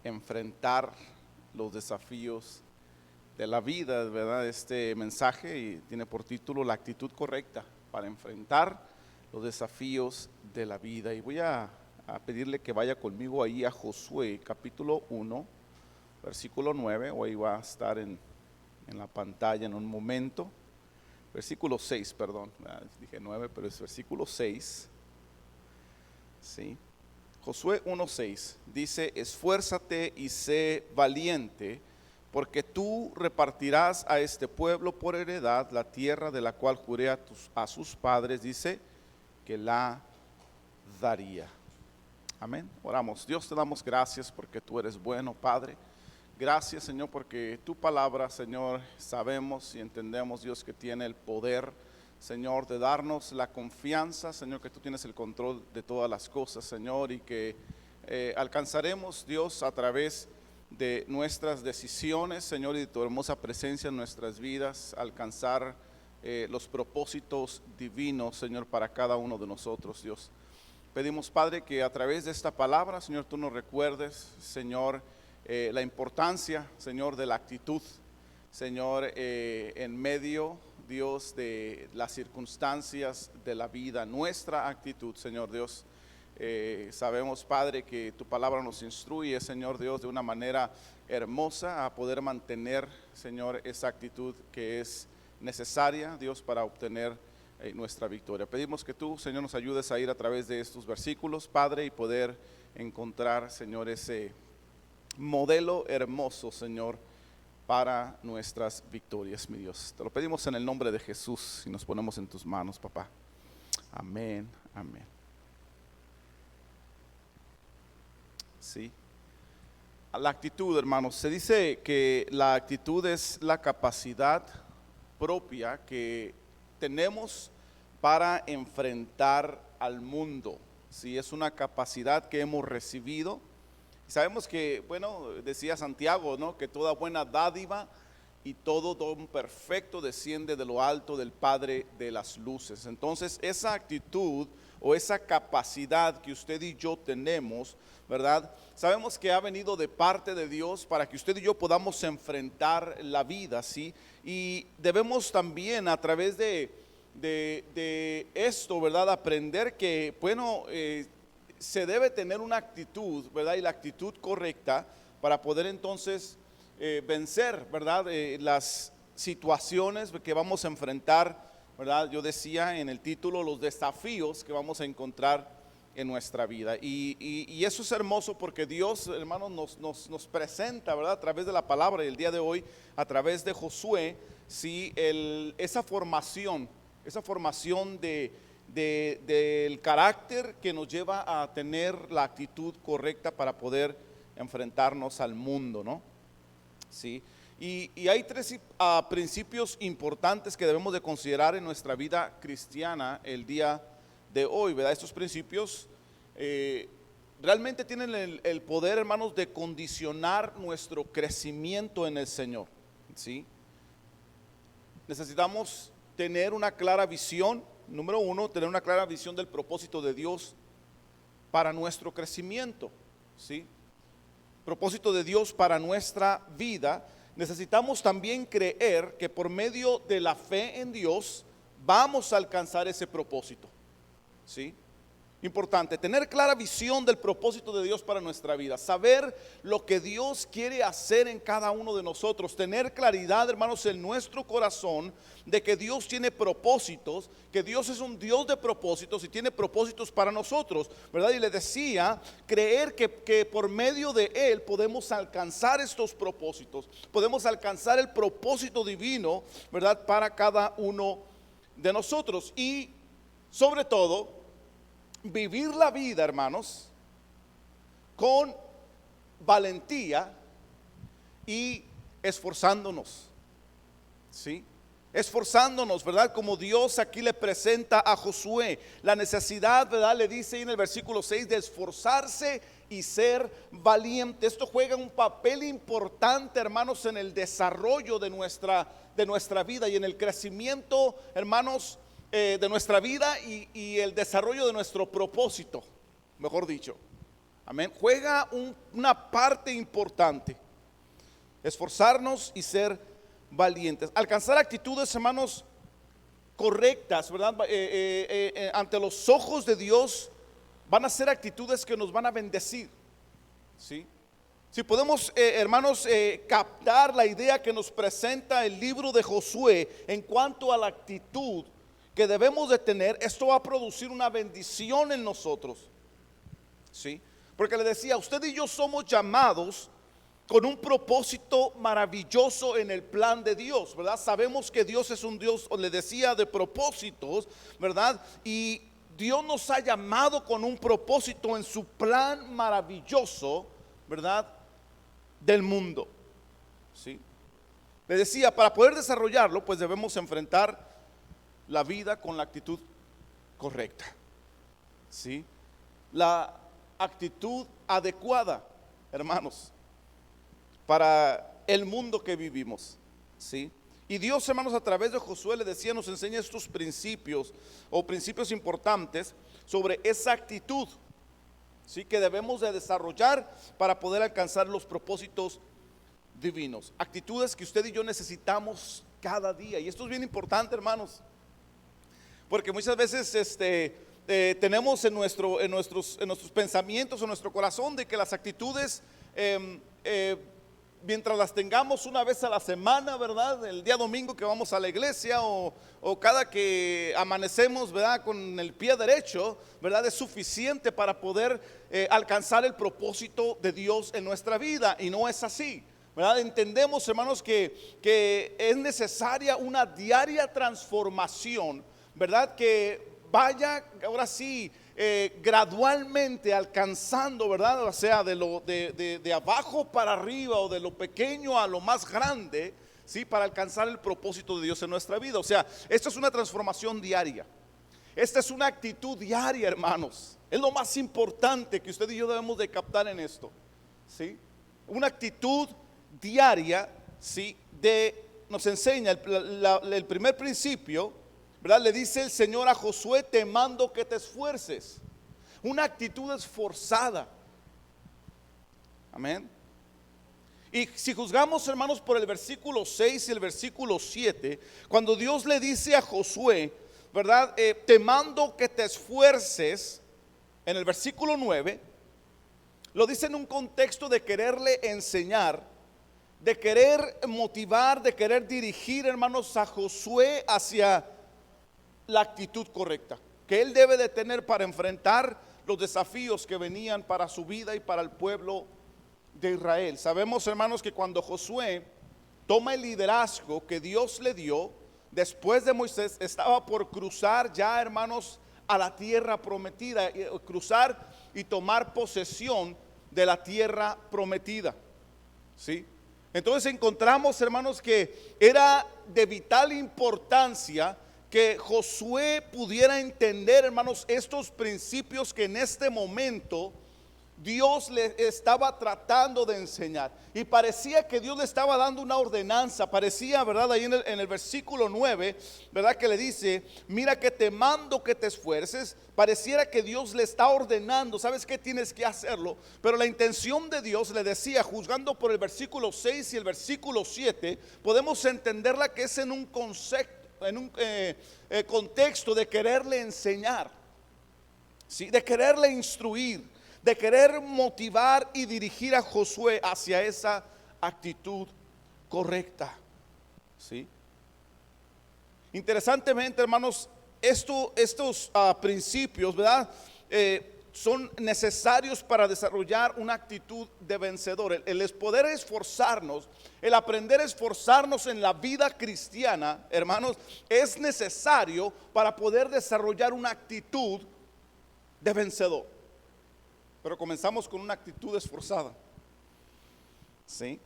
enfrentar los desafíos de la vida, ¿verdad? Este mensaje y tiene por título La actitud correcta para enfrentar los desafíos de la vida. Y voy a pedirle que vaya conmigo ahí a Josué capítulo 1, versículo 9, o ahí va a estar en la pantalla en un momento. Versículo 6, perdón, dije 9, pero es versículo 6. Sí. Josué 1:6 dice: esfuérzate y sé valiente, porque tú repartirás a este pueblo por heredad la tierra de la cual juré a sus padres, dice, que la daría. Amén. Oramos. Dios, te damos gracias porque tú eres bueno, Padre. Gracias, Señor, porque tu palabra, Señor, sabemos y entendemos, Dios, que tiene el poder, Señor, de darnos la confianza, Señor, que tú tienes el control de todas las cosas, Señor, y que alcanzaremos, Dios, a través de nuestras decisiones, Señor, y de tu hermosa presencia en nuestras vidas, alcanzar los propósitos divinos, Señor, para cada uno de nosotros, Dios. Pedimos, Padre, que a través de esta palabra, Señor, tú nos recuerdes, Señor, la importancia, Señor, de la actitud, Señor, en medio, Dios, de las circunstancias de la vida, nuestra actitud, Señor Dios. Sabemos, Padre, que tu palabra nos instruye, Señor Dios, de una manera hermosa a poder mantener, Señor, esa actitud que es necesaria, Dios, para obtener nuestra victoria. Pedimos que tú, Señor, nos ayudes a ir a través de estos versículos, Padre, y poder encontrar, Señor, ese modelo hermoso, Señor, para nuestras victorias, mi Dios. Te lo pedimos en el nombre de Jesús y nos ponemos en tus manos, papá. Amén, amén. Sí. La actitud, hermanos, se dice que la actitud es la capacidad propia que tenemos para enfrentar al mundo. Sí, es una capacidad que hemos recibido. Sabemos que, bueno, decía Santiago, ¿no?, que toda buena dádiva y todo don perfecto desciende de lo alto del Padre de las luces. Entonces, esa actitud o esa capacidad que usted y yo tenemos, ¿verdad? Sabemos que ha venido de parte de Dios para que usted y yo podamos enfrentar la vida, ¿sí? Y debemos también a través de esto, ¿verdad?, aprender que, bueno, se debe tener una actitud, ¿verdad?, y la actitud correcta para poder entonces vencer, ¿verdad?, las situaciones que vamos a enfrentar, ¿verdad? Yo decía en el título los desafíos que vamos a encontrar en nuestra vida. Y eso es hermoso porque Dios, hermanos, nos presenta, ¿verdad?, a través de la palabra, y el día de hoy a través de Josué, sí, esa formación del carácter que nos lleva a tener la actitud correcta para poder enfrentarnos al mundo, ¿no? Sí. Y hay tres principios importantes que debemos de considerar en nuestra vida cristiana el día de hoy, ¿verdad? Estos principios realmente tienen el poder, hermanos, de condicionar nuestro crecimiento en el Señor, ¿sí? Necesitamos tener una clara visión. Número uno, tener una clara visión del propósito de Dios para nuestro crecimiento, ¿sí? Propósito de Dios para nuestra vida. Necesitamos también creer que por medio de la fe en Dios vamos a alcanzar ese propósito, ¿sí? Importante, tener clara visión del propósito de Dios para nuestra vida, saber lo que Dios quiere hacer en cada uno de nosotros, tener claridad, hermanos, en nuestro corazón de que Dios tiene propósitos, que Dios es un Dios de propósitos y tiene propósitos para nosotros, ¿verdad? Y le decía, creer que por medio de Él podemos alcanzar estos propósitos, podemos alcanzar el propósito divino, ¿verdad?, para cada uno de nosotros. Y sobre todo, vivir la vida, hermanos, con valentía y esforzándonos, ¿sí? Esforzándonos, ¿verdad? Como Dios aquí le presenta a Josué la necesidad, ¿verdad? Le dice en el versículo 6 de esforzarse y ser valiente. Esto juega un papel importante, hermanos, en el desarrollo de nuestra vida y en el crecimiento, hermanos, de nuestra vida y el desarrollo de nuestro propósito, mejor dicho. Amén. Juega una parte importante. Esforzarnos y ser valientes. Alcanzar actitudes, hermanos, correctas, ¿verdad? Ante los ojos de Dios van a ser actitudes que nos van a bendecir. ¿Sí? Si podemos, hermanos, captar la idea que nos presenta el libro de Josué en cuanto a la actitud que debemos de tener, esto va a producir una bendición en nosotros. ¿Sí? Porque le decía, usted y yo somos llamados con un propósito maravilloso en el plan de Dios, ¿verdad? Sabemos que Dios es un Dios, le decía, de propósitos, ¿verdad? Y Dios nos ha llamado con un propósito en su plan maravilloso, ¿verdad? Del mundo. ¿Sí? Le decía, para poder desarrollarlo, pues debemos enfrentar la vida con la actitud correcta. ¿Sí? La actitud adecuada, hermanos, para el mundo que vivimos. ¿Sí? Y Dios, hermanos, a través de Josué le decía, nos enseña estos principios o principios importantes sobre esa actitud, ¿sí?, que debemos de desarrollar para poder alcanzar los propósitos divinos. Actitudes que usted y yo necesitamos cada día. Y esto es bien importante, hermanos, porque muchas veces tenemos en nuestros pensamientos, en nuestro corazón, de que las actitudes mientras las tengamos una vez a la semana, ¿verdad? El día domingo que vamos a la iglesia o cada que amanecemos, ¿verdad?, con el pie derecho, ¿verdad?, es suficiente para poder alcanzar el propósito de Dios en nuestra vida. Y no es así, ¿verdad? Entendemos, hermanos, que es necesaria una diaria transformación, ¿verdad? Que vaya ahora sí gradualmente alcanzando, ¿verdad? O sea, de abajo para arriba o de lo pequeño a lo más grande, ¿sí? Para alcanzar el propósito de Dios en nuestra vida. O sea, esto es una transformación diaria. Esta es una actitud diaria, hermanos. Es lo más importante que usted y yo debemos de captar en esto, ¿sí? Una actitud diaria, ¿sí? Nos enseña el primer principio, ¿verdad? Le dice el Señor a Josué: te mando que te esfuerces. Una actitud esforzada. Amén. Y si juzgamos, hermanos, por el versículo 6 y el versículo 7, cuando Dios le dice a Josué, ¿verdad? Te mando que te esfuerces, en el versículo 9, lo dice en un contexto de quererle enseñar, de querer motivar, de querer dirigir, hermanos, a Josué hacia la actitud correcta que él debe de tener para enfrentar los desafíos que venían para su vida y para el pueblo de Israel. Sabemos, hermanos, que cuando Josué toma el liderazgo que Dios le dio después de Moisés, estaba por cruzar ya, hermanos, a la tierra prometida, cruzar y tomar posesión de la tierra prometida. ¿Sí? Entonces encontramos, hermanos, que era de vital importancia que Josué pudiera entender, hermanos, estos principios que en este momento Dios le estaba tratando de enseñar. Y parecía que Dios le estaba dando una ordenanza. Parecía, ¿verdad?, ahí en el versículo 9, ¿verdad?, que le dice: mira que te mando que te esfuerces. Pareciera que Dios le está ordenando, ¿sabes qué? Tienes que hacerlo. Pero la intención de Dios, le decía, juzgando por el versículo 6 y el versículo 7, podemos entenderla que es en un concepto, en un contexto de quererle enseñar, ¿sí?, de quererle instruir, de querer motivar y dirigir a Josué hacia esa actitud correcta. ¿Sí? Interesantemente, hermanos, estos principios, ¿verdad?, son necesarios para desarrollar una actitud de vencedor. El poder esforzarnos, el aprender a esforzarnos en la vida cristiana, hermanos, es necesario para poder desarrollar una actitud de vencedor. Pero comenzamos con una actitud esforzada. ¿Sí?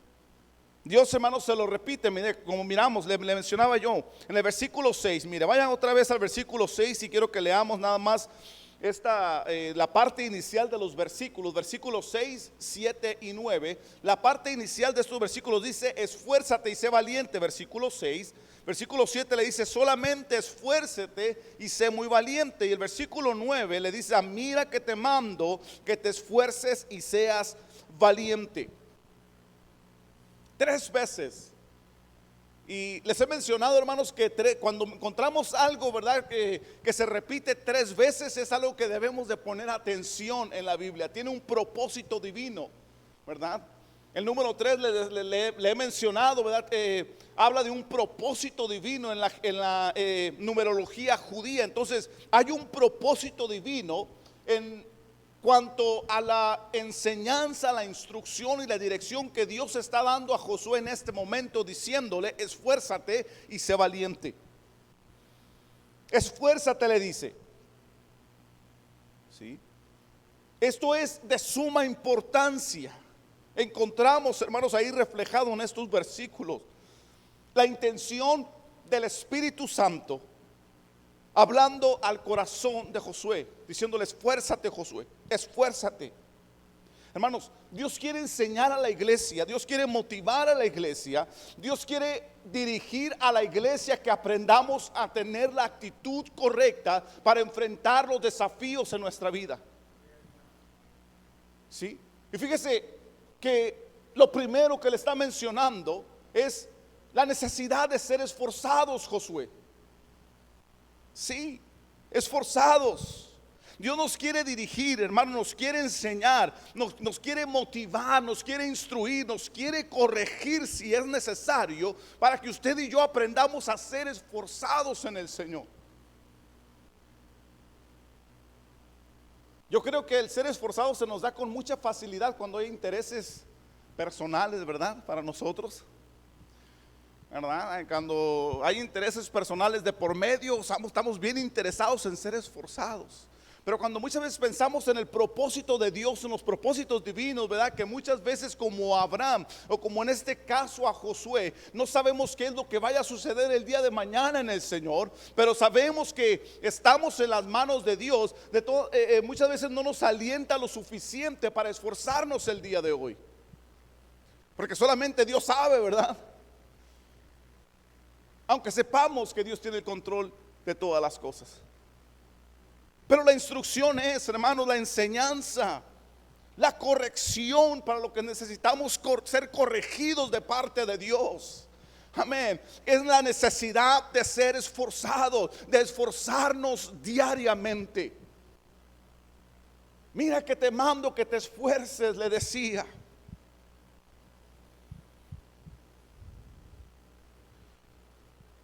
Dios, hermanos, se lo repite, mire, como miramos, le mencionaba yo en el versículo 6. Mire, vayan otra vez al versículo 6 y quiero que leamos nada más la parte inicial de los versículos 6, 7 y 9. La parte inicial de estos versículos dice: esfuérzate y sé valiente, versículo 6. Versículo 7 le dice: solamente esfuérzate y sé muy valiente. Y el versículo 9 le dice: mira que te mando que te esfuerces y seas valiente. 3 veces. Y les he mencionado, hermanos, que cuando encontramos algo, ¿verdad?, que se repite 3 veces, es algo que debemos de poner atención en la Biblia. Tiene un propósito divino, ¿verdad? El número 3 le he mencionado, ¿verdad? Habla de un propósito divino en la numerología judía. Entonces hay un propósito divino en cuanto a la enseñanza, la instrucción y la dirección que Dios está dando a Josué en este momento, diciéndole: esfuérzate y sé valiente. Esfuérzate, le dice. ¿Sí? Esto es de suma importancia. Encontramos, hermanos, ahí reflejado en estos versículos la intención del Espíritu Santo hablando al corazón de Josué, diciéndole: esfuérzate, Josué, esfuérzate. Hermanos, Dios quiere enseñar a la iglesia, Dios quiere motivar a la iglesia, Dios quiere dirigir a la iglesia que aprendamos a tener la actitud correcta para enfrentar los desafíos en nuestra vida. ¿Sí? Y fíjese que lo primero que le está mencionando es la necesidad de ser esforzados, Josué. Sí, esforzados. Dios nos quiere dirigir, hermano, nos quiere enseñar, nos quiere motivar, nos quiere instruir, nos quiere corregir si es necesario, para que usted y yo aprendamos a ser esforzados en el Señor. Yo creo que el ser esforzado se nos da con mucha facilidad cuando hay intereses personales, ¿verdad?, para nosotros, ¿verdad? Cuando hay intereses personales de por medio, estamos bien interesados en ser esforzados. Pero cuando muchas veces pensamos en el propósito de Dios, en los propósitos divinos, ¿verdad?, que muchas veces, como Abraham o como en este caso a Josué, no sabemos qué es lo que vaya a suceder el día de mañana en el Señor, pero sabemos que estamos en las manos de Dios. Muchas veces no nos alienta lo suficiente para esforzarnos el día de hoy, porque solamente Dios sabe, ¿verdad? Aunque sepamos que Dios tiene el control de todas las cosas. Pero la instrucción es, hermanos, la enseñanza, la corrección para lo que necesitamos ser corregidos de parte de Dios. Amén. Es la necesidad de ser esforzados, de esforzarnos diariamente. Mira que te mando que te esfuerces, le decía.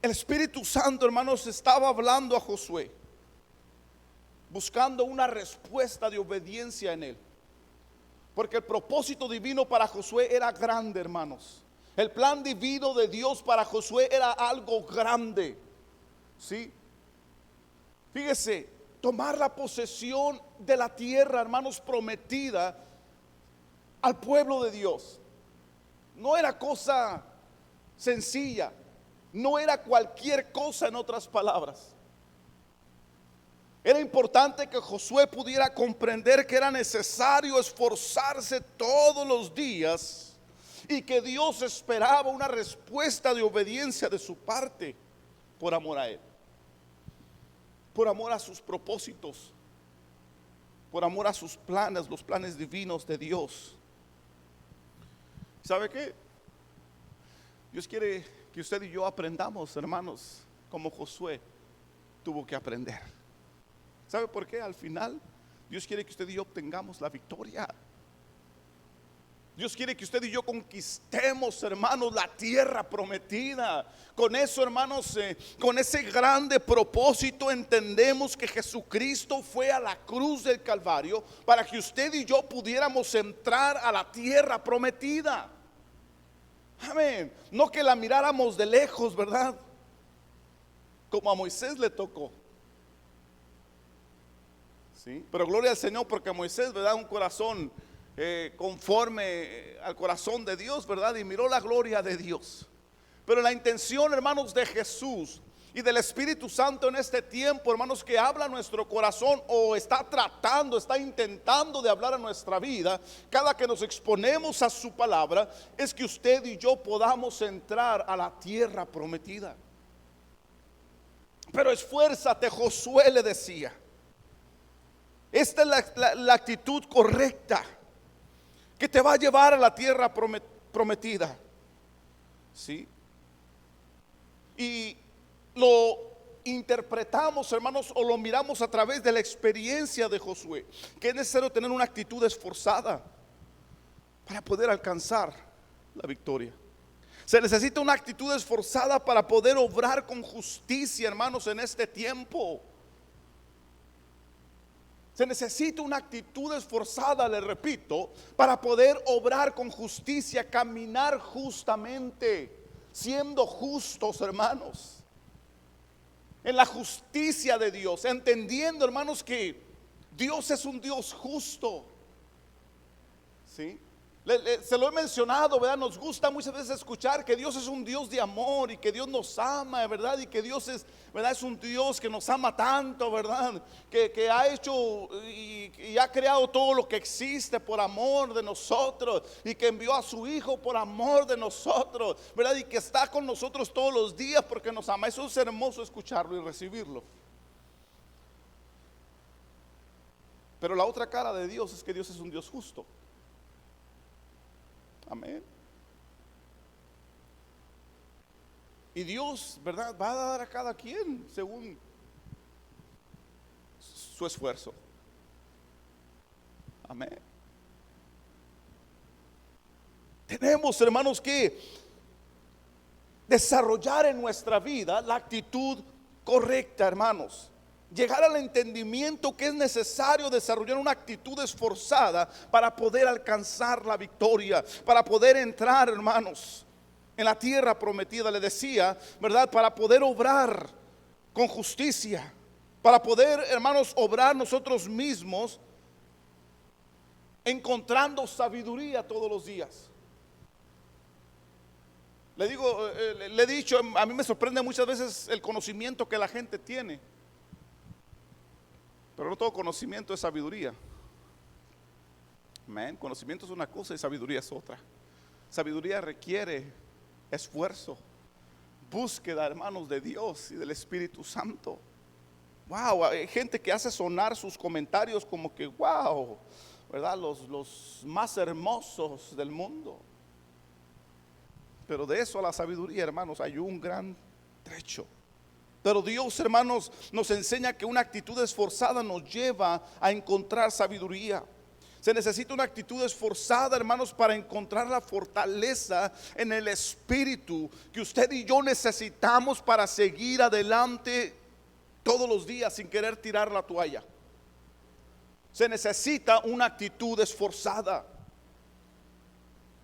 El Espíritu Santo, hermanos, estaba hablando a Josué, buscando una respuesta de obediencia en él, porque el propósito divino para Josué era grande, hermanos. El plan divino de Dios para Josué era algo grande. ¿Sí? Fíjese, tomar la posesión de la tierra, hermanos, prometida al pueblo de Dios, no era cosa sencilla. No era cualquier cosa, en otras palabras. Era importante que Josué pudiera comprender que era necesario esforzarse todos los días y que Dios esperaba una respuesta de obediencia de su parte por amor a Él, por amor a sus propósitos, por amor a sus planes, los planes divinos de Dios. ¿Sabe qué? Dios quiere que usted y yo aprendamos, hermanos, como Josué tuvo que aprender. ¿Sabe por qué? Al final Dios quiere que usted y yo obtengamos la victoria. Dios quiere que usted y yo conquistemos, hermanos, la tierra prometida. Con eso, hermanos, con ese grande propósito, entendemos que Jesucristo fue a la cruz del Calvario para que usted y yo pudiéramos entrar a la tierra prometida. Amén. No que la miráramos de lejos, ¿verdad? Como a Moisés le tocó. ¿Sí? Pero gloria al Señor, porque a Moisés, ¿verdad?, un corazón conforme al corazón de Dios, ¿verdad? Y miró la gloria de Dios. Pero la intención, hermanos, de Jesús y del Espíritu Santo en este tiempo, hermanos, que habla a nuestro corazón o está tratando, está intentando de hablar a nuestra vida, cada que nos exponemos a su palabra, es que usted y yo podamos entrar a la tierra prometida. Pero esfuérzate, Josué le decía. Esta es la actitud correcta que te va a llevar a la tierra prometida. ¿Sí? Y lo interpretamos, hermanos, o lo miramos a través de la experiencia de Josué, que es necesario tener una actitud esforzada para poder alcanzar la victoria. Se necesita una actitud esforzada para poder obrar con justicia, hermanos, en este tiempo. Se necesita una actitud esforzada, le repito, para poder obrar con justicia, caminar justamente, siendo justos, hermanos, en la justicia de Dios, entendiendo, hermanos, que Dios es un Dios justo. ¿Sí? Se lo he mencionado, ¿verdad? Nos gusta muchas veces escuchar que Dios es un Dios de amor y que Dios nos ama, ¿verdad? Y que Dios es, ¿verdad? Es un Dios que nos ama tanto, ¿verdad? Que ha hecho y ha creado todo lo que existe por amor de nosotros, y que envió a su Hijo por amor de nosotros, ¿verdad? Y que está con nosotros todos los días porque nos ama. Eso es hermoso escucharlo y recibirlo. Pero la otra cara de Dios es que Dios es un Dios justo. Amén. Y Dios, ¿verdad?, va a dar a cada quien según su esfuerzo. Amén. Tenemos, hermanos, que desarrollar en nuestra vida la actitud correcta, hermanos. Llegar al entendimiento que es necesario desarrollar una actitud esforzada para poder alcanzar la victoria, para poder entrar, hermanos, en la tierra prometida. Le decía, ¿verdad? Para poder obrar con justicia, para poder, hermanos, obrar nosotros mismos, encontrando sabiduría todos los días. Le digo, le he dicho, a mí me sorprende muchas veces el conocimiento que la gente tiene. Pero no todo conocimiento es sabiduría. Amén. Conocimiento es una cosa y sabiduría es otra. Sabiduría requiere esfuerzo, búsqueda, hermanos, de Dios y del Espíritu Santo. Wow, hay gente que hace sonar sus comentarios como que wow, ¿verdad? Los más hermosos del mundo. Pero de eso a la sabiduría, hermanos, hay un gran trecho. Pero Dios, hermanos, nos enseña que una actitud esforzada nos lleva a encontrar sabiduría. Se necesita una actitud esforzada, hermanos, para encontrar la fortaleza en el espíritu que usted y yo necesitamos para seguir adelante todos los días sin querer tirar la toalla. Se necesita una actitud esforzada.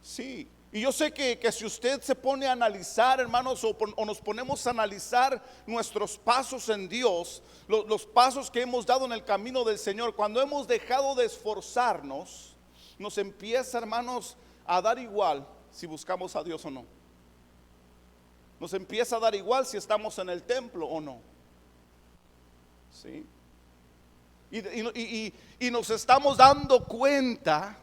Sí. Y yo sé que si usted se pone a analizar, hermanos, o nos ponemos a analizar nuestros pasos en Dios, los pasos que hemos dado en el camino del Señor, cuando hemos dejado de esforzarnos, nos empieza, hermanos, a dar igual si buscamos a Dios o no. Nos empieza a dar igual si estamos en el templo o no. ¿Sí? Y nos estamos dando cuenta,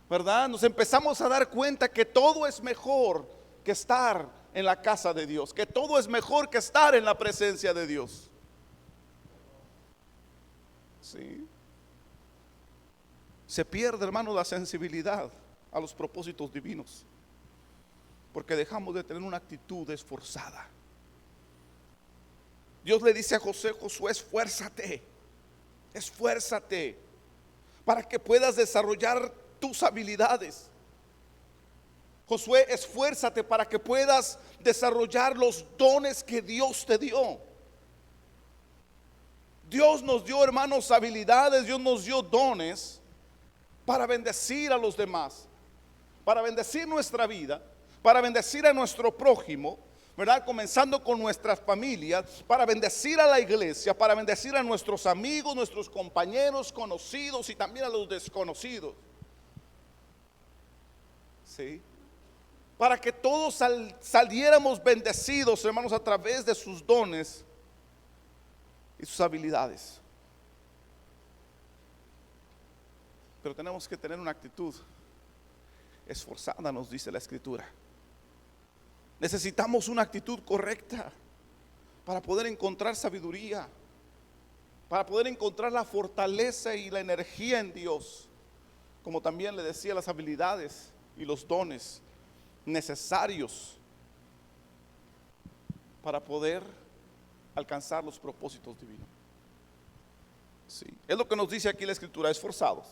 ¿verdad? Nos empezamos a dar cuenta que todo es mejor que estar en la casa de Dios, que todo es mejor que estar en la presencia de Dios. ¿Sí? Se pierde, hermano, la sensibilidad a los propósitos divinos, porque dejamos de tener una actitud esforzada. Dios le dice a Josué, esfuérzate para que puedas desarrollar tus habilidades. Josué, esfuérzate para que puedas desarrollar los dones que Dios te dio. Dios nos dio, hermanos, habilidades, Dios nos dio dones para bendecir a los demás, para bendecir nuestra vida, para bendecir a nuestro prójimo, ¿verdad? Comenzando con nuestras familias, para bendecir a la iglesia, para bendecir a nuestros amigos, nuestros compañeros, conocidos y también a los desconocidos. ¿Sí? para que todos saliéramos bendecidos, hermanos, a través de sus dones y sus habilidades. Pero tenemos que tener una actitud esforzada, nos dice la Escritura. Necesitamos una actitud correcta para poder encontrar sabiduría, para poder encontrar la fortaleza y la energía en Dios, como también le decía, las habilidades y los dones necesarios para poder alcanzar los propósitos divinos. Sí, es lo que nos dice aquí la Escritura, esforzados.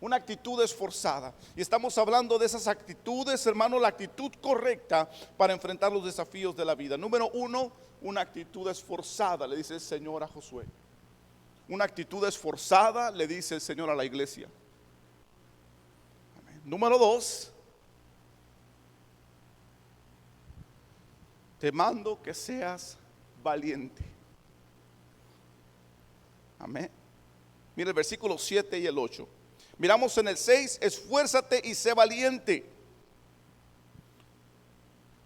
Una actitud esforzada. Y estamos hablando de esas actitudes, hermano, la actitud correcta para enfrentar los desafíos de la vida. Número uno, una actitud esforzada, le dice el Señor a Josué. Una actitud esforzada, le dice el Señor a la iglesia. Amén. Número dos, te mando que seas valiente. Amén. Mira el versículo 7 y el 8. Miramos en el 6, esfuérzate y sé valiente.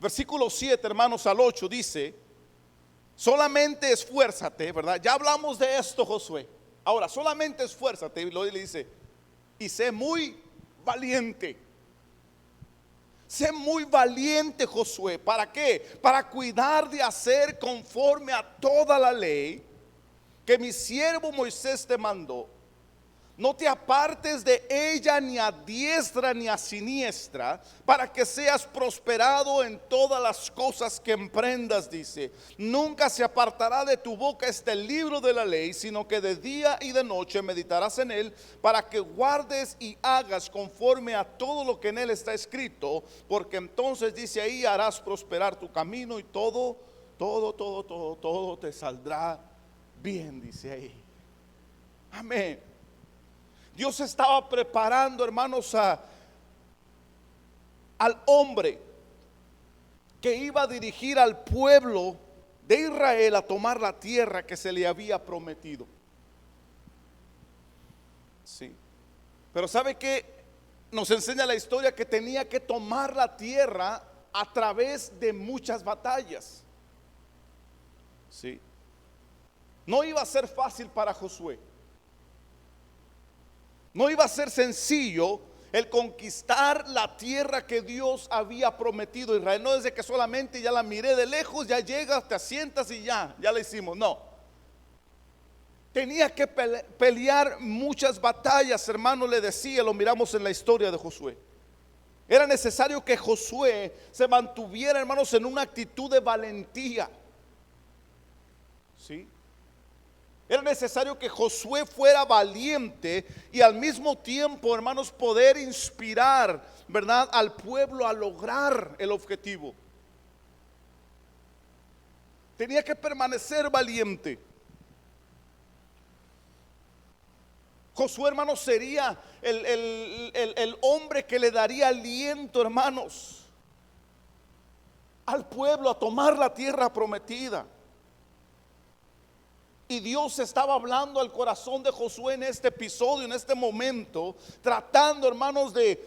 Versículo 7, hermanos, al 8 dice, solamente esfuérzate, ¿verdad? Ya hablamos de esto, Josué. Ahora, solamente esfuérzate, y le dice, y sé muy valiente. Sé muy valiente, Josué. ¿Para qué? Para cuidar de hacer conforme a toda la ley que mi siervo Moisés te mandó. No te apartes de ella ni a diestra ni a siniestra, para que seas prosperado en todas las cosas que emprendas, dice. Nunca se apartará de tu boca este libro de la ley, sino que de día y de noche meditarás en él, para que guardes y hagas conforme a todo lo que en él está escrito, porque entonces dice ahí, harás prosperar tu camino y todo te saldrá bien, dice ahí. Amén. Dios estaba preparando, hermanos, al hombre que iba a dirigir al pueblo de Israel a tomar la tierra que se le había prometido. Sí. Pero ¿sabe qué? Nos enseña la historia que tenía que tomar la tierra a través de muchas batallas. Sí. No iba a ser fácil para Josué. No iba a ser sencillo el conquistar la tierra que Dios había prometido a Israel. No es de que solamente ya la miré de lejos, ya llegas, te asientas y ya la hicimos. No. Tenía que pelear muchas batallas, hermano, le decía, lo miramos en la historia de Josué. Era necesario que Josué se mantuviera, hermanos, en una actitud de valentía. ¿Sí? Era necesario que Josué fuera valiente y al mismo tiempo, hermanos, poder inspirar, ¿verdad?, al pueblo a lograr el objetivo. Tenía que permanecer valiente. Josué, hermanos, sería el hombre que le daría aliento, hermanos, al pueblo a tomar la tierra prometida. Y Dios estaba hablando al corazón de Josué en este episodio, en este momento, tratando, hermanos, le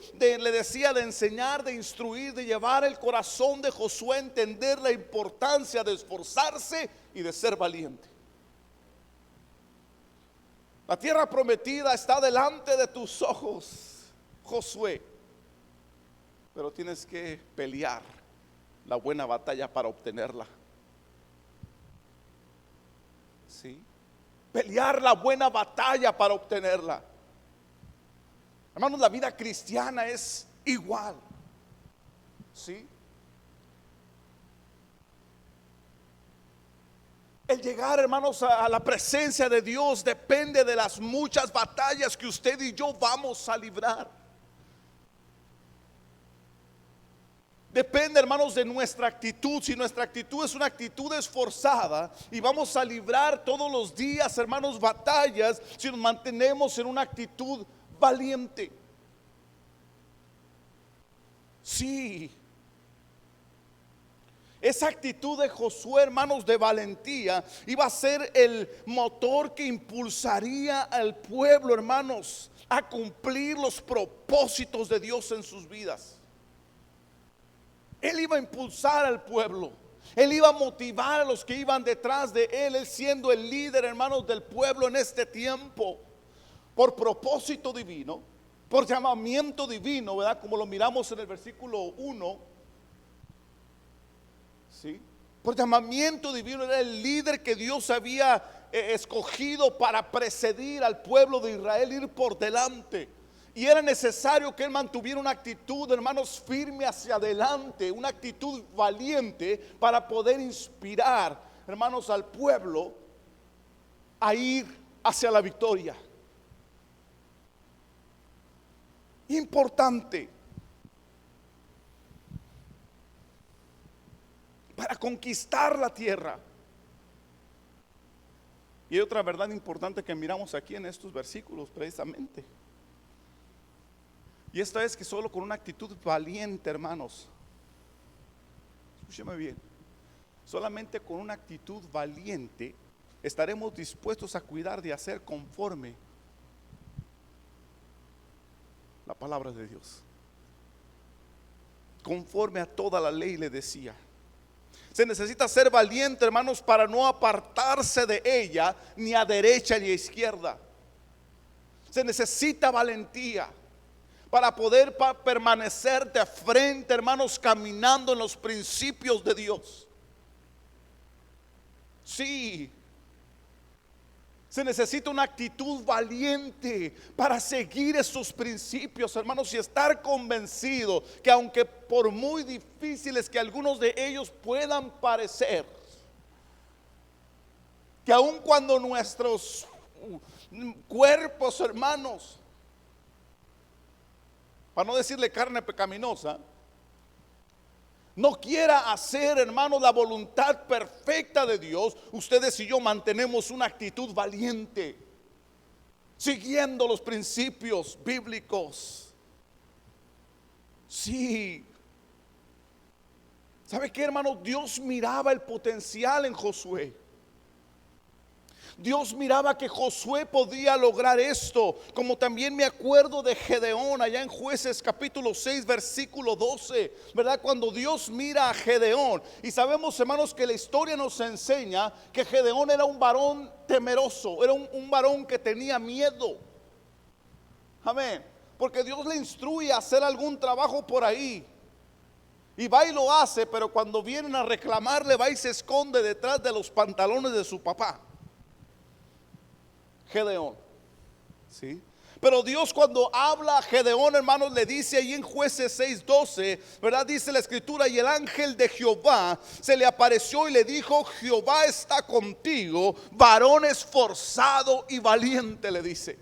decía, de enseñar, de instruir, de llevar el corazón de Josué a entender la importancia de esforzarse y de ser valiente. La tierra prometida está delante de tus ojos, Josué, pero tienes que pelear la buena batalla para obtenerla. ¿Sí? Pelear la buena batalla para obtenerla. Hermanos, la vida cristiana es igual. ¿Sí? El llegar, hermanos, a la presencia de Dios depende de las muchas batallas que usted y yo vamos a librar. Depende, hermanos, de nuestra actitud. Si nuestra actitud es una actitud esforzada y vamos a librar todos los días, hermanos, batallas, si nos mantenemos en una actitud valiente. Sí. Esa actitud de Josué, hermanos, de valentía, iba a ser el motor que impulsaría al pueblo, hermanos, a cumplir los propósitos de Dios en sus vidas. Él iba a impulsar al pueblo. Él iba a motivar a los que iban detrás de él. Él siendo el líder, hermanos, del pueblo en este tiempo. Por propósito divino, por llamamiento divino, ¿verdad? Como lo miramos en el versículo 1. ¿Sí? Por llamamiento divino, era el líder que Dios había escogido para precedir al pueblo de Israel, ir por delante. Y era necesario que él mantuviera una actitud, hermanos, firme hacia adelante, una actitud valiente para poder inspirar, hermanos, al pueblo a ir hacia la victoria. Importante para conquistar la tierra. Y hay otra verdad importante que miramos aquí en estos versículos precisamente. Y esta es que solo con una actitud valiente, hermanos, escúcheme bien, solamente con una actitud valiente estaremos dispuestos a cuidar de hacer conforme la palabra de Dios, conforme a toda la ley, le decía. Se necesita ser valiente, hermanos, para no apartarse de ella ni a derecha ni a izquierda. Se necesita valentía para poder permanecer de frente, hermanos, caminando en los principios de Dios. Sí, se necesita una actitud valiente para seguir esos principios, hermanos, y estar convencido que aunque por muy difíciles que algunos de ellos puedan parecer, que aun cuando nuestros cuerpos, hermanos, para no decirle carne pecaminosa, no quiera hacer, hermanos, la voluntad perfecta de Dios, ustedes y yo mantenemos una actitud valiente, siguiendo los principios bíblicos. Sí. ¿Sabe qué, hermanos? Dios miraba el potencial en Josué. Dios miraba que Josué podía lograr esto, como también me acuerdo de Gedeón allá en Jueces capítulo 6 versículo 12, ¿verdad? Cuando Dios mira a Gedeón, y sabemos, hermanos, que la historia nos enseña que Gedeón era un varón temeroso, era un varón que tenía miedo. Amén. Porque Dios le instruye a hacer algún trabajo por ahí, y va y lo hace, pero cuando vienen a reclamarle, va y se esconde detrás de los pantalones de su papá. Gedeón, ¿sí? Pero Dios, cuando habla a Gedeón, hermanos, le dice ahí en Jueces 6:12, ¿verdad? Dice la escritura: y el ángel de Jehová se le apareció y le dijo: Jehová está contigo, varón esforzado y valiente, le dice.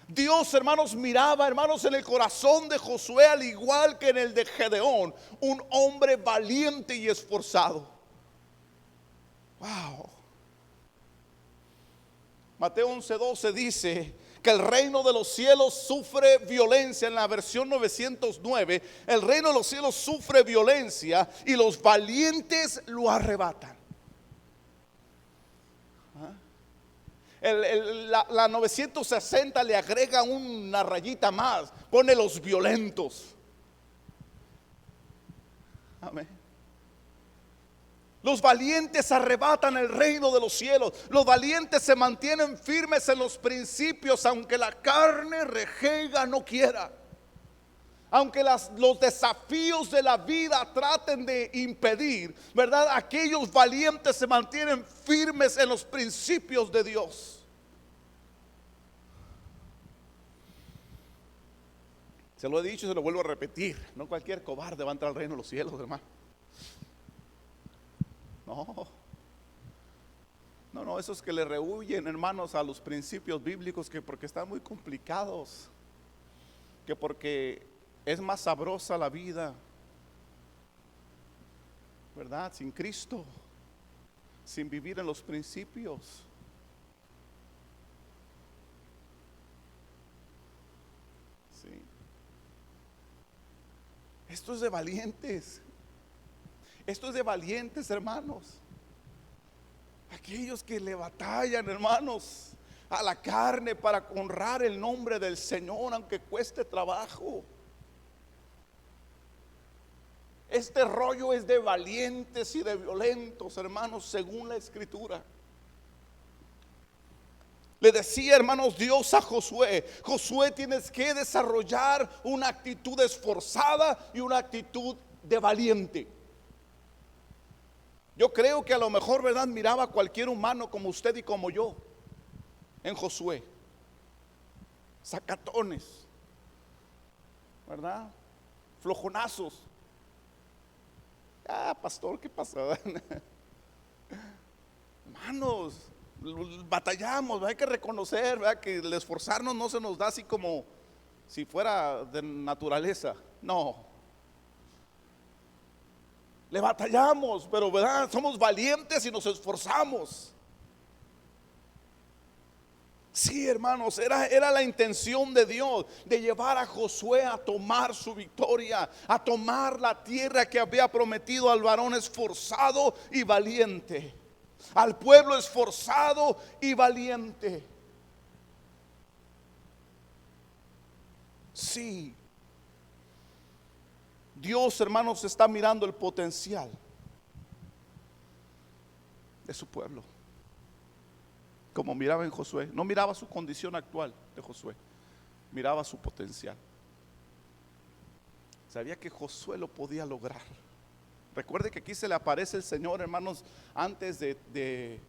Dios, hermanos, miraba, hermanos, en el corazón de Josué, al igual que en el de Gedeón, un hombre valiente y esforzado. Wow. Mateo 11:12 dice que el reino de los cielos sufre violencia. En la versión 909, el reino de los cielos sufre violencia y los valientes lo arrebatan. La 960 le agrega una rayita más, pone los violentos. Amén. Los valientes arrebatan el reino de los cielos. Los valientes se mantienen firmes en los principios, aunque la carne rejega no quiera, aunque los desafíos de la vida traten de impedir, ¿verdad? Aquellos valientes se mantienen firmes en los principios de Dios. Se lo he dicho y se lo vuelvo a repetir: no cualquier cobarde va a entrar al reino de los cielos, hermano. No, esos que le rehuyen, hermanos, a los principios bíblicos, que porque están muy complicados, que porque es más sabrosa la vida, ¿verdad? Sin Cristo, sin vivir en los principios. Sí. Esto es de valientes. Esto es de valientes, hermanos. Aquellos que le batallan, hermanos, a la carne para honrar el nombre del Señor, aunque cueste trabajo. Este rollo es de valientes y de violentos, hermanos, según la Escritura. Le decía, hermanos, Dios a Josué: Josué, tienes que desarrollar una actitud esforzada y una actitud de valiente. Yo creo que a lo mejor, ¿verdad?, miraba a cualquier humano como usted y como yo en Josué. Sacatones, ¿verdad? Flojonazos. Pastor, ¿qué pasa? Hermanos, batallamos, hay que reconocer, ¿verdad?, que el esforzarnos no se nos da así como si fuera de naturaleza. No, le batallamos, pero ¿verdad?, somos valientes y nos esforzamos. Sí, hermanos, era la intención de Dios de llevar a Josué a tomar su victoria, a tomar la tierra que había prometido al varón esforzado y valiente, al pueblo esforzado y valiente. Sí, Dios, hermanos, está mirando el potencial de su pueblo, como miraba en Josué. No miraba su condición actual de Josué, miraba su potencial. Sabía que Josué lo podía lograr. Recuerde que aquí se le aparece el Señor, hermanos, antes de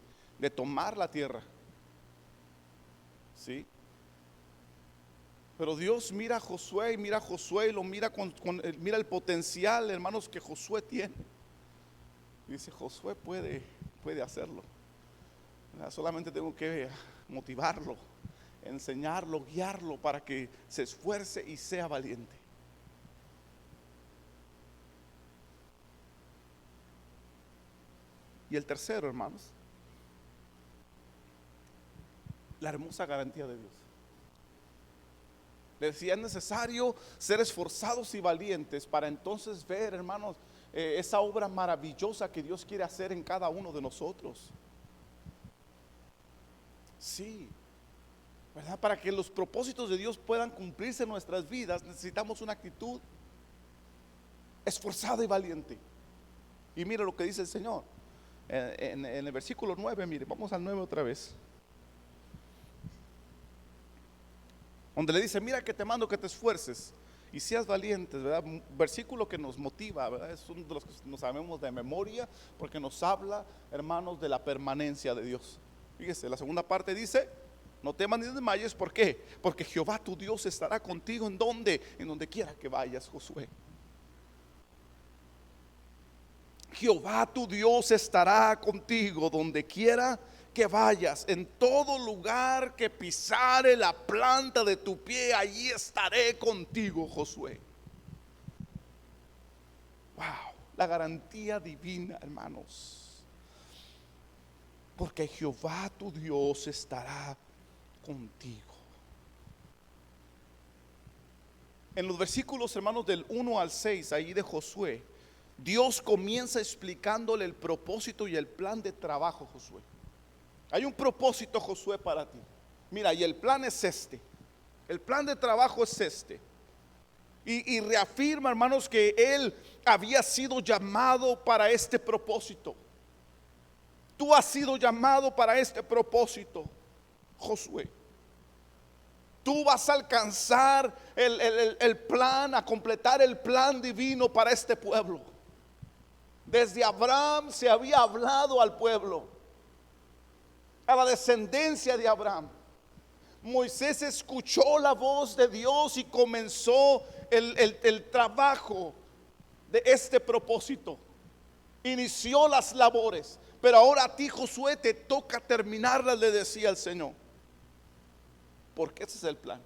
tomar la tierra. ¿Sí? Pero Dios mira a Josué y lo mira mira el potencial, hermanos, que Josué tiene. Y dice: Josué puede hacerlo. Solamente tengo que motivarlo, enseñarlo, guiarlo para que se esfuerce y sea valiente. Y el tercero, hermanos, la hermosa garantía de Dios. Le decía: es necesario ser esforzados y valientes para entonces ver, hermanos, esa obra maravillosa que Dios quiere hacer en cada uno de nosotros. Sí, ¿verdad? Para que los propósitos de Dios puedan cumplirse en nuestras vidas, necesitamos una actitud esforzada y valiente. Y mire lo que dice el Señor en el versículo 9. Mire, vamos al 9 otra vez, donde le dice: mira que te mando que te esfuerces y seas valientes, ¿verdad? Un versículo que nos motiva, ¿verdad? Es uno de los que nos sabemos de memoria, porque nos habla, hermanos, de la permanencia de Dios. Fíjese, la segunda parte dice: no temas ni desmayes. ¿Por qué? Porque Jehová tu Dios estará contigo. ¿En dónde? En donde quiera que vayas, Josué. Jehová tu Dios estará contigo donde quiera que vayas. En todo lugar que pisare la planta de tu pie, allí estaré contigo, Josué. Wow, la garantía divina, hermanos. Porque Jehová tu Dios estará contigo. En los versículos, hermanos, del 1 al 6 ahí de Josué, Dios comienza explicándole el propósito y el plan de trabajo a Josué. Hay un propósito, Josué, para ti. Mira, y el plan es este. El plan de trabajo es este. Y reafirma, hermanos, que él había sido llamado para este propósito. Tú has sido llamado para este propósito, Josué. Tú vas a alcanzar el plan, a completar el plan divino para este pueblo. Desde Abraham se había hablado al pueblo, a la descendencia de Abraham. Moisés escuchó la voz de Dios y comenzó el trabajo de este propósito. Inició las labores. Pero ahora a ti, Josué, te toca terminarlas, le decía el Señor. Porque ese es el plan.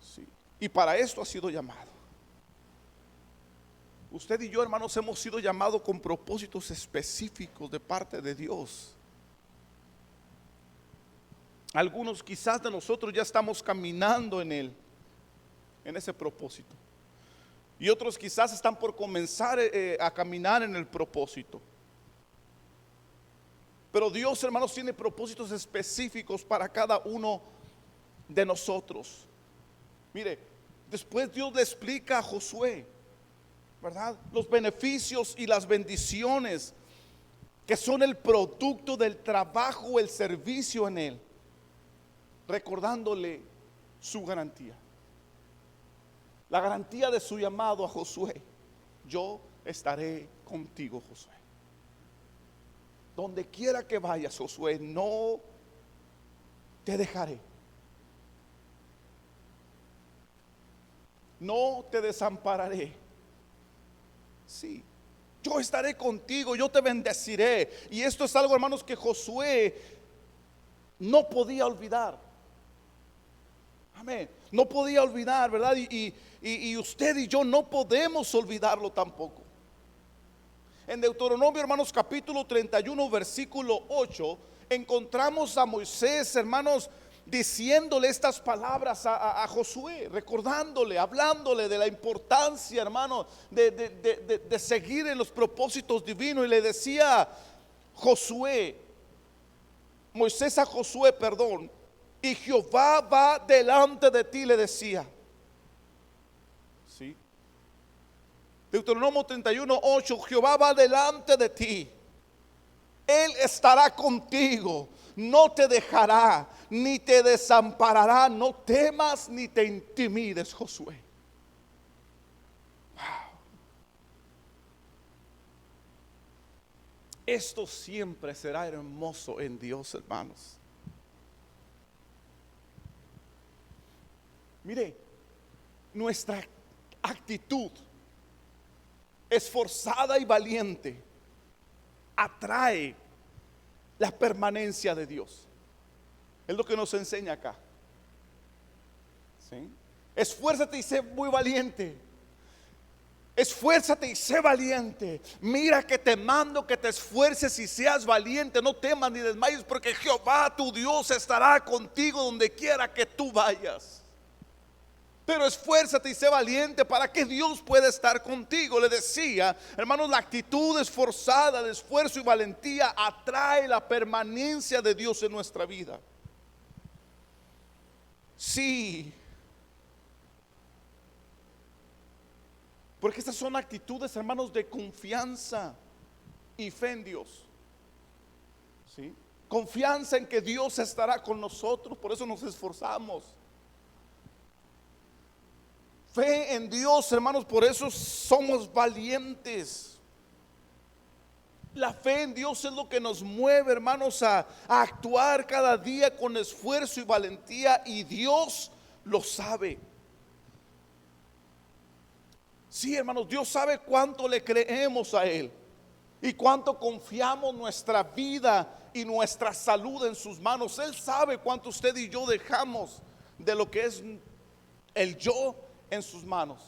Sí. Y para esto ha sido llamado. Usted y yo, hermanos, hemos sido llamados con propósitos específicos de parte de Dios. Algunos quizás de nosotros ya estamos caminando en ese propósito. Y otros quizás están por comenzar a caminar en el propósito. Pero Dios, hermanos, tiene propósitos específicos para cada uno de nosotros. Mire, después Dios le explica a Josué ¿verdad? Los beneficios y las bendiciones que son el producto del trabajo, el servicio en Él, recordándole su garantía. La garantía de su llamado a Josué: yo estaré contigo, Josué. Donde quiera que vayas, Josué, no te dejaré. No te desampararé. Sí, yo estaré contigo, yo te bendeciré. Y esto es algo, hermanos, que Josué no podía olvidar. Amén. No podía olvidar, ¿verdad? Y usted y yo no podemos olvidarlo tampoco. En Deuteronomio, hermanos, capítulo 31, versículo 8, encontramos a Moisés, hermanos, diciéndole estas palabras a Josué, recordándole, hablándole de la importancia, hermano, de seguir en los propósitos divinos. Y le decía Moisés a Josué, perdón: y Jehová va delante de ti, le decía. ¿Sí? Deuteronomio 31, 8: Jehová va delante de ti, Él estará contigo, no te dejará, ni te desamparará. No temas ni te intimides, Josué. Wow. Esto siempre será hermoso en Dios, hermanos. Mire, nuestra actitud esforzada y valiente atrae la permanencia de Dios. Es lo que nos enseña acá. ¿Sí? Esfuérzate y sé muy valiente. Esfuérzate y sé valiente. Mira que te mando que te esfuerces y seas valiente. No temas ni desmayes, porque Jehová tu Dios estará contigo donde quiera que tú vayas. Pero esfuérzate y sé valiente para que Dios pueda estar contigo. Le decía, hermanos, la actitud esforzada de esfuerzo y valentía atrae la permanencia de Dios en nuestra vida. Sí, porque estas son actitudes, hermanos, de confianza y fe en Dios. ¿Sí? Confianza en que Dios estará con nosotros, por eso nos esforzamos. Fe en Dios, hermanos, por eso somos valientes. La fe en Dios es lo que nos mueve, hermanos, a actuar cada día con esfuerzo y valentía, y Dios lo sabe. Sí, hermanos, Dios sabe cuánto le creemos a Él y cuánto confiamos nuestra vida y nuestra salud en sus manos. Él sabe cuánto usted y yo dejamos de lo que es el yo en sus manos.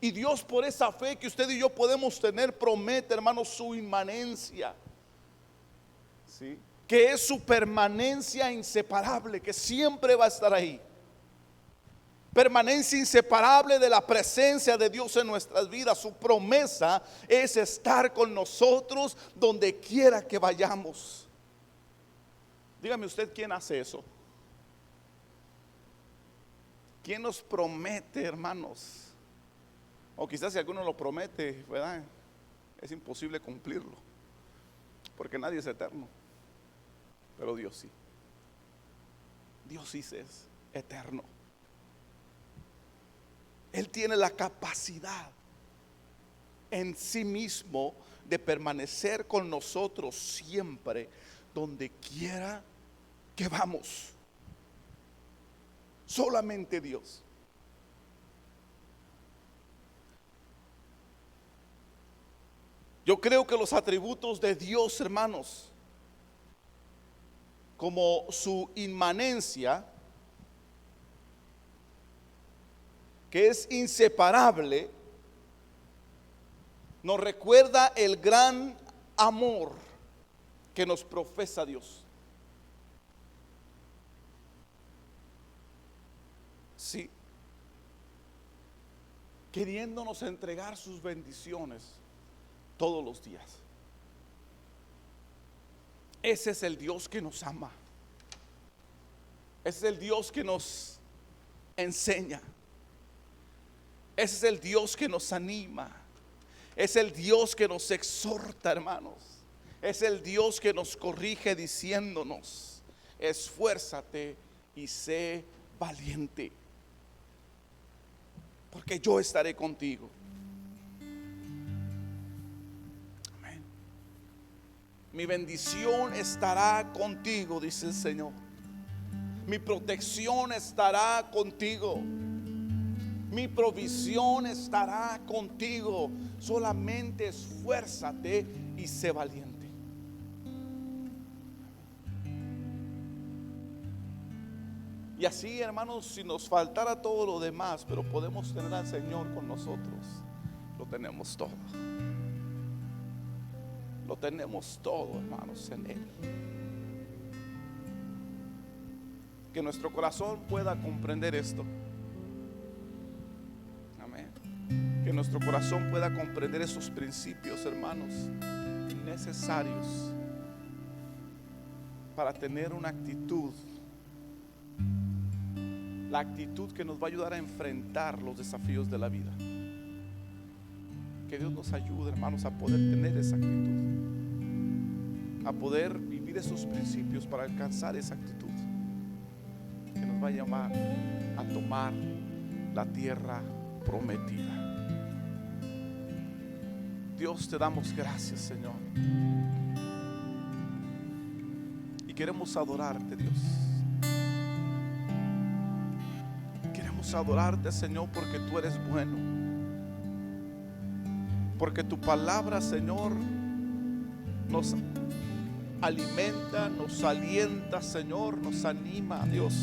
Y Dios, por esa fe que usted y yo podemos tener, promete, hermanos, su inmanencia. ¿Sí? Que es su permanencia inseparable, que siempre va a estar ahí. Permanencia inseparable de la presencia de Dios en nuestras vidas. Su promesa es estar con nosotros donde quiera que vayamos. Dígame usted, ¿quién hace eso? ¿Quién nos promete, hermanos? O quizás si alguno lo promete, ¿verdad? Es imposible cumplirlo, porque nadie es eterno. Pero Dios sí. Dios sí es eterno. Él tiene la capacidad en sí mismo de permanecer con nosotros siempre, donde quiera que vamos. Solamente Dios. Yo creo que los atributos de Dios, hermanos, como su inmanencia, que es inseparable, nos recuerda el gran amor que nos profesa Dios. Sí, queriéndonos entregar sus bendiciones todos los días. Ese es el Dios que nos ama. Ese es el Dios que nos enseña. Ese es el Dios que nos anima. Es el Dios que nos exhorta, hermanos. Es el Dios que nos corrige diciéndonos: esfuérzate y sé valiente, porque yo estaré contigo. Amén. Mi bendición estará contigo, dice el Señor. Mi protección estará contigo. Mi provisión estará contigo. Solamente esfuérzate y sé valiente. Y así, hermanos, si nos faltara todo lo demás, pero podemos tener al Señor con nosotros, lo tenemos todo. Lo tenemos todo, hermanos, en Él. Que nuestro corazón pueda comprender esto. Amén. Que nuestro corazón pueda comprender esos principios, hermanos, necesarios para tener una actitud. La actitud que nos va a ayudar a enfrentar los desafíos de la vida. Que Dios nos ayude, hermanos, a poder tener esa actitud, a poder vivir esos principios para alcanzar esa actitud que nos va a llamar a tomar la tierra prometida. Dios, te damos gracias, Señor, y queremos adorarte, Dios. Adorarte, Señor, porque tú eres bueno, porque tu palabra, Señor, nos alimenta, nos alienta, Señor, nos anima, Dios,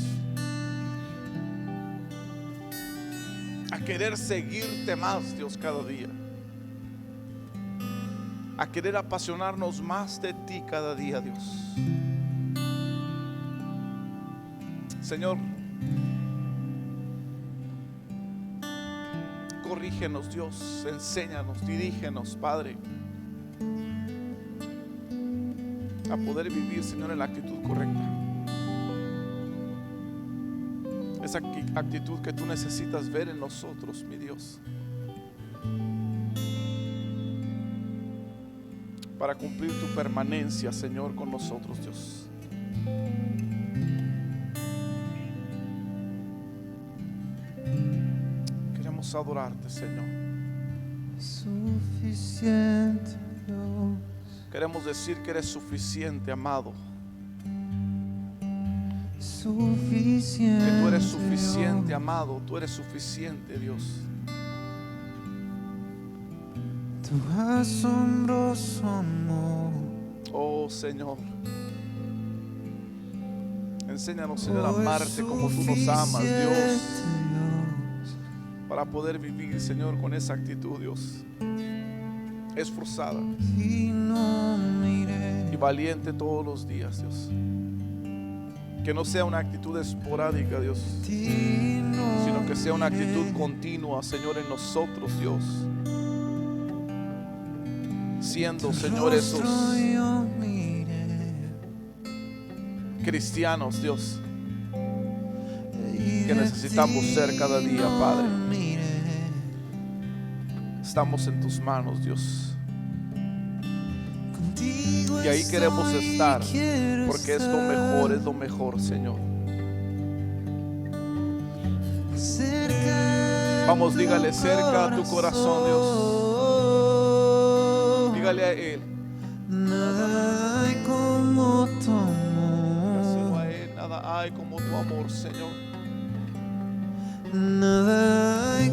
a querer seguirte más, Dios, cada día, a querer apasionarnos más de ti cada día, Dios. Señor, corrígenos, Dios, enséñanos, dirígenos, Padre, a poder vivir, Señor, en la actitud correcta. Esa actitud que tú necesitas ver en nosotros, mi Dios, para cumplir tu permanencia, Señor, con nosotros, Dios. Adorarte, Señor. Suficiente, Dios. Queremos decir que eres suficiente, amado. Suficiente, que tú eres suficiente, Dios. amado. Tú eres suficiente, Dios. Tu asombroso amor. Oh, Señor, enséñanos, Señor, a amarte como tú nos amas, Dios, para poder vivir, Señor, con esa actitud, Dios, esforzada y valiente todos los días, Dios. Que no sea una actitud esporádica, Dios, sino que sea una actitud continua, Señor, en nosotros, Dios. Siendo, Señor, esos cristianos, Dios, que necesitamos ser cada día, Padre. Estamos en tus manos, Dios, y ahí queremos estar, porque es lo mejor, Señor. Vamos, dígale cerca a tu corazón, Dios. Dígale a Él. Nada hay como tu amor. Dígaselo a Él. Nada hay como tu amor, Señor. Nada hay